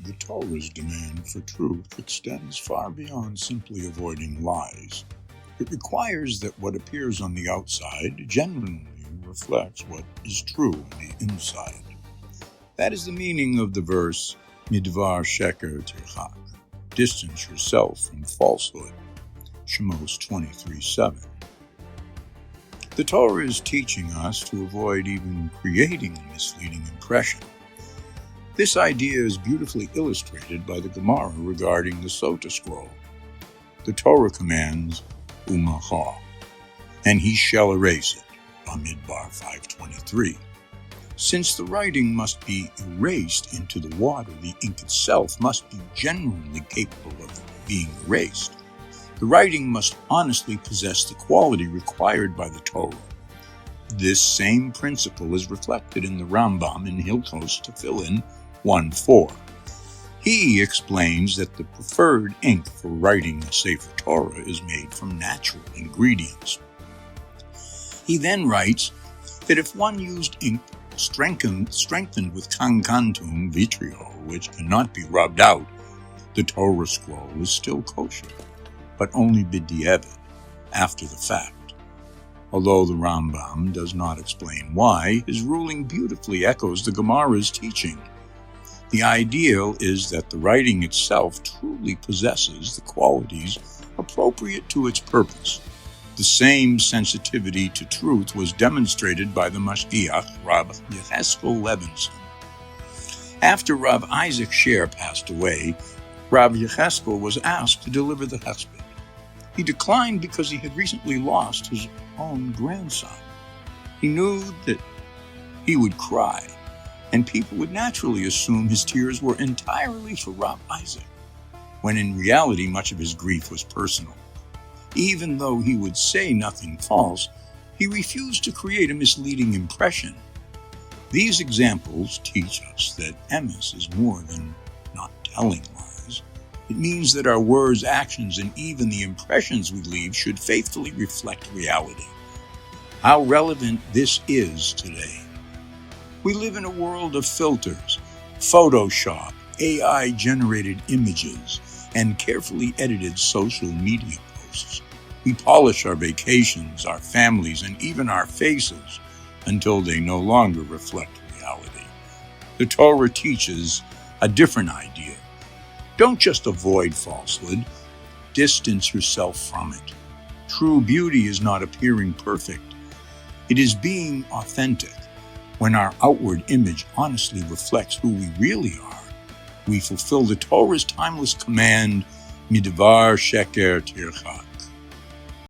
The Torah's demand for truth extends far beyond simply avoiding lies. It requires that what appears on the outside genuinely reflects what is true on the inside. That is the meaning of the verse, Midvar Sheker Tirchak, distance yourself from falsehood, Shemos 23:7. The Torah is teaching us to avoid even creating a misleading impression. This idea is beautifully illustrated by the Gemara regarding the Sota scroll. The Torah commands, Umacha, and he shall erase it, Bamidbar 5:23. Since the writing must be erased into the water, the ink itself must be genuinely capable of being erased. The writing must honestly possess the quality required by the Torah. This same principle is reflected in the Rambam in Hilchos Tefillin 1:4. He explains that the preferred ink for writing a Sefer Torah is made from natural ingredients. He then writes that if one used ink strengthened with kankantum vitriol, which cannot be rubbed out, the Torah scroll is still kosher, but only b'di'evet, after the fact. Although the Rambam does not explain why, his ruling beautifully echoes the Gemara's teaching. The ideal is that the writing itself truly possesses the qualities appropriate to its purpose. The same sensitivity to truth was demonstrated by the Mashgiach, Rav Yecheskel Levinson. After Rav Isaac Sher passed away, Rav Yecheskel was asked to deliver the hesped. He declined because he had recently lost his own grandson. He knew that he would cry, and people would naturally assume his tears were entirely for Rav Isaac, when in reality much of his grief was personal. Even though he would say nothing false, he refused to create a misleading impression. These examples teach us that emes is more than not telling lies. It means that our words, actions, and even the impressions we leave should faithfully reflect reality. How relevant this is today. We live in a world of filters, Photoshop, AI-generated images, and carefully edited social media posts. We polish our vacations, our families, and even our faces until they no longer reflect reality. The Torah teaches a different idea. Don't just avoid falsehood, distance yourself from it. True beauty is not appearing perfect. It is being authentic. When our outward image honestly reflects who we really are, we fulfill the Torah's timeless command, Midvar Sheker Tirchak,